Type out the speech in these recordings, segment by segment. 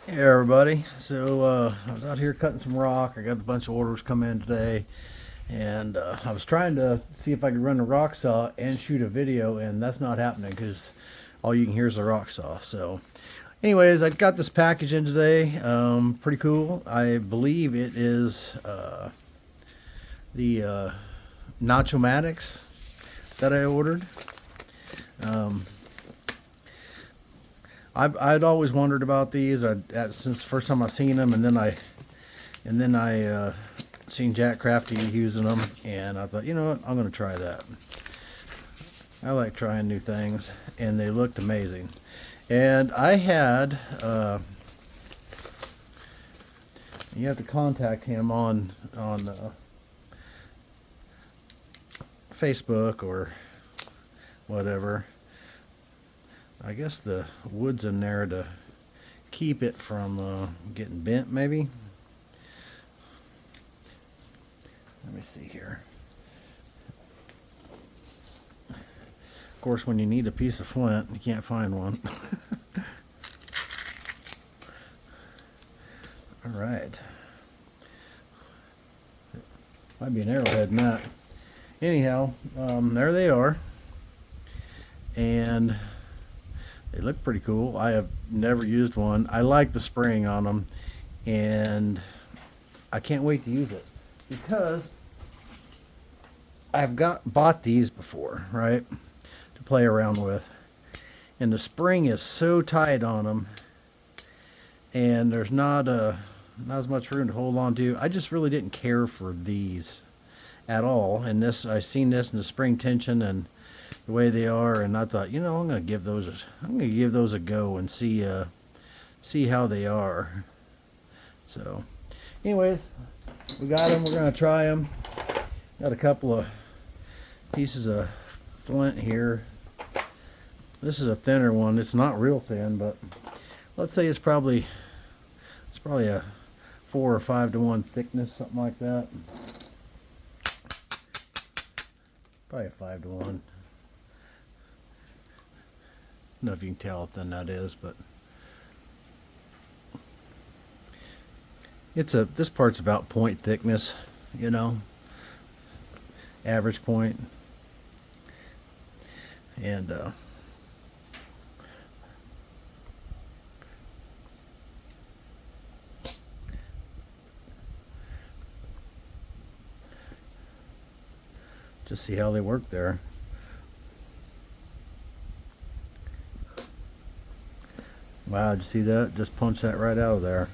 Hey everybody, so I was out here cutting some rock. I got a bunch of orders come in today, and I was trying to see if I could run the rock saw and shoot a video, and that's not happening because all you can hear is the rock saw. So anyways, I got this package in today. Pretty cool. I believe it is the Notch O Matics that I ordered. I'd always wondered about these since the first time I seen them, and then I seen Jack Crafty using them, and I thought, you know what, I'm gonna try that. I like trying new things, and they looked amazing. And I had you have to contact him on Facebook or whatever. I guess the wood's in there to keep it from getting bent, maybe. Let me see here. Of course, when you need a piece of flint, you can't find one. All right. Might be an arrowhead in that. Anyhow, there they are. And they look pretty cool. I have never used one. I like the spraying on them, and I can't wait to use it because I've bought these before, right, to play around with, and the spring is so tight on them, and there's not as much room to hold on to. I just really didn't care for these at all, and I've seen this in the spring tension and the way they are, and I thought, you know, I'm gonna give those a go and see how they are. So anyways, we got them. We're gonna try them. Got a couple of pieces of flint here. This is a thinner one. It's not real thin, but let's say it's probably a 4 or 5 to 1 thickness, something like that. Probably a 5 to 1. I don't know if you can tell how thin that is, but this part's about point thickness, you know, average point. And just see how they work there. Wow, did you see that? Just punch that right out of there.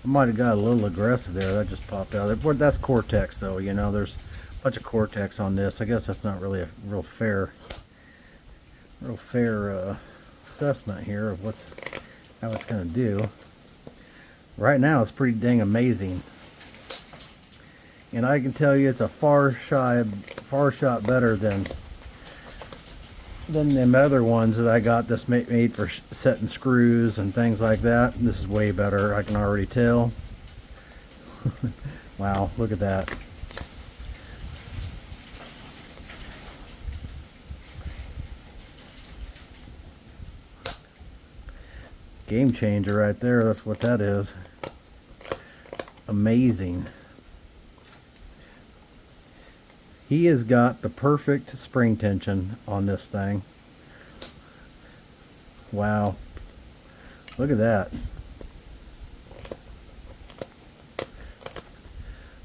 I might have got a little aggressive there. That just popped out. That's Cortex, though. You know, there's a bunch of Cortex on this. I guess that's not really a real fair assessment here of how it's going to do. Right now, it's pretty dang amazing, and I can tell you, it's a far shot better than them other ones that I got that's made for setting screws and things like that. This is way better, I can already tell. Wow, look at that. Game changer right there, that's what that is. Amazing. He has got the perfect spring tension on this thing. Wow. Look at that.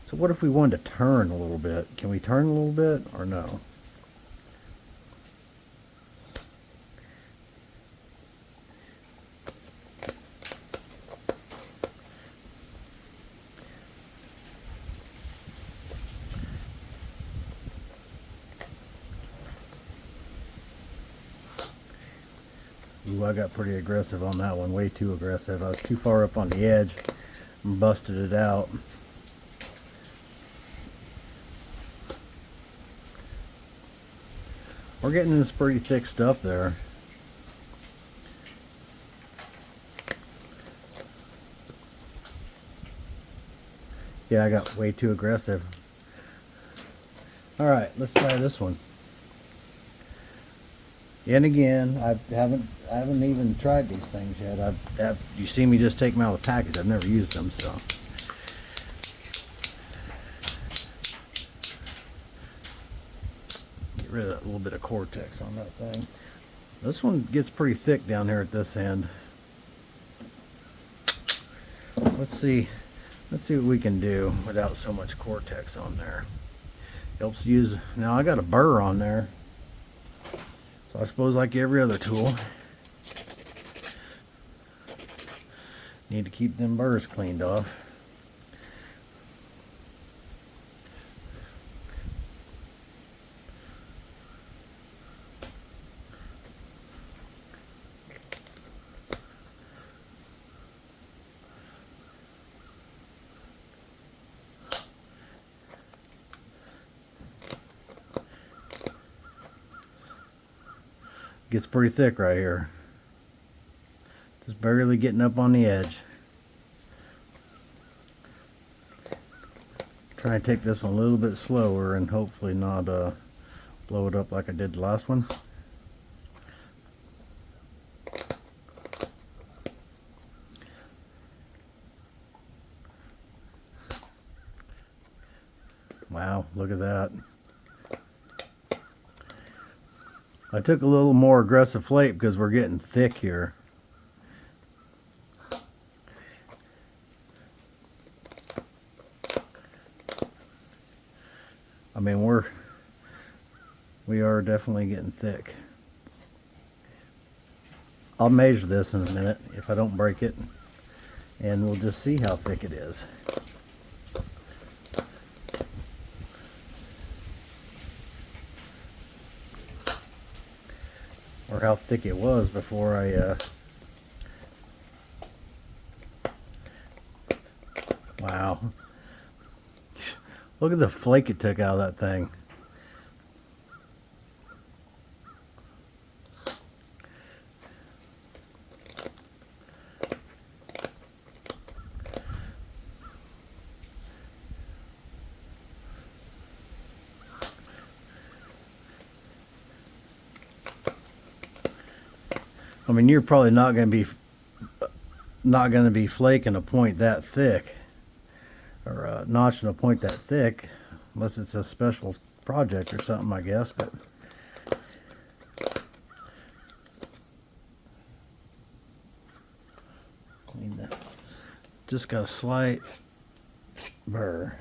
So what if we wanted to turn a little bit? Can we turn a little bit or no? Ooh, I got pretty aggressive on that one, way too aggressive. I was too far up on the edge and busted it out. We're getting this pretty thick stuff there. Yeah, I got way too aggressive. All right, let's try this one. And again, I haven't even tried these things yet. You see me just take them out of the package. I've never used them, so. Get rid of that little bit of Cortex on that thing. This one gets pretty thick down here at this end. Let's see what we can do without so much Cortex on there. Helps use, now I got a burr on there. So I suppose like every other tool, need to keep them burrs cleaned off. Gets pretty thick right here. Just barely getting up on the edge. Try and take this one a little bit slower and hopefully not blow it up like I did the last one. Wow, look at that. I took a little more aggressive flake because we're getting thick here. I mean, we are definitely getting thick. I'll measure this in a minute if I don't break it, and we'll just see how thick it is. Or how thick it was before I wow. Look at the flake it took out of that thing. I mean, you're probably not going to be flaking a point that thick, or notching a point that thick, unless it's a special project or something, I guess. But clean that. Just got a slight burr.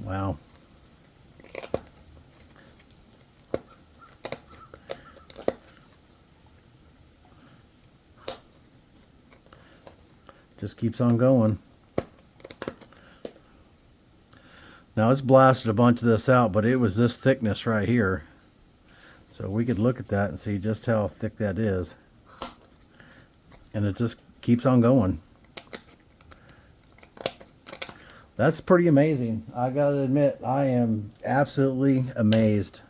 Wow. Just keeps on going. Now it's blasted a bunch of this out, but it was this thickness right here. So we could look at that and see just how thick that is. And it just keeps on going. That's pretty amazing. I gotta admit, I am absolutely amazed.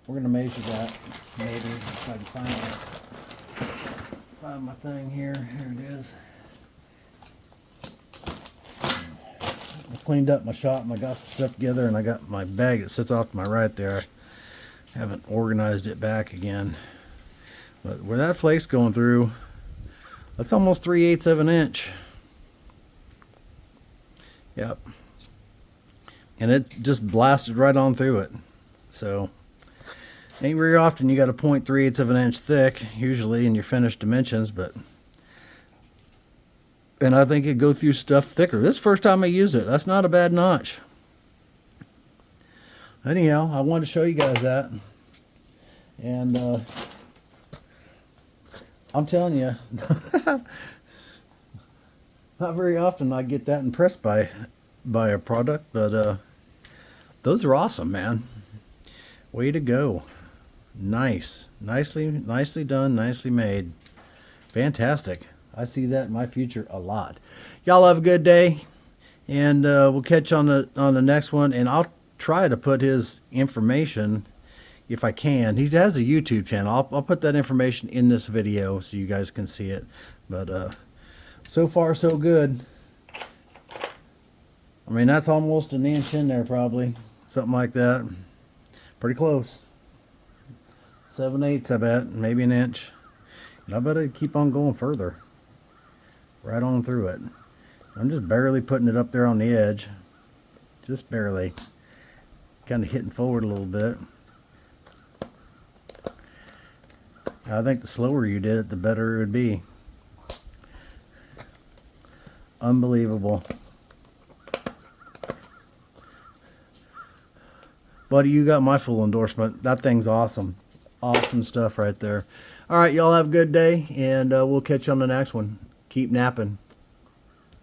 We're gonna measure that maybe if I can find my thing here. Here it is. I cleaned up my shop and I got some stuff together, and I got my bag that sits off to my right there. I haven't organized it back again. But where that flake's going through, that's almost 3/8 of an inch. Yep. And it just blasted right on through it. So ain't very often you got a 0.3/8 of an inch thick usually in your finished dimensions, but and I think it'd go through stuff thicker. This is the first time I used it. That's not a bad notch. Anyhow, I wanted to show you guys that. And I'm telling you, not very often I get that impressed by a product, but those are awesome, man. Way to go. Nice. Nicely done, nicely made. Fantastic. I see that in my future a lot. Y'all have a good day, and we'll catch you on the next one, and I'll try to put his information, if I can. He has a YouTube channel. I'll put that information in this video so you guys can see it. But so far so good. I mean, that's almost an inch in there, probably something like that. Pretty close. 7/8, I bet, maybe an inch. And I better keep on going further, right on through it. I'm just barely putting it up there on the edge, just barely, kind of hitting forward a little bit. I think the slower you did it, the better it would be. Unbelievable. Buddy, you got my full endorsement. That thing's awesome. Awesome stuff right there. All right, y'all have a good day, and we'll catch you on the next one. Keep napping.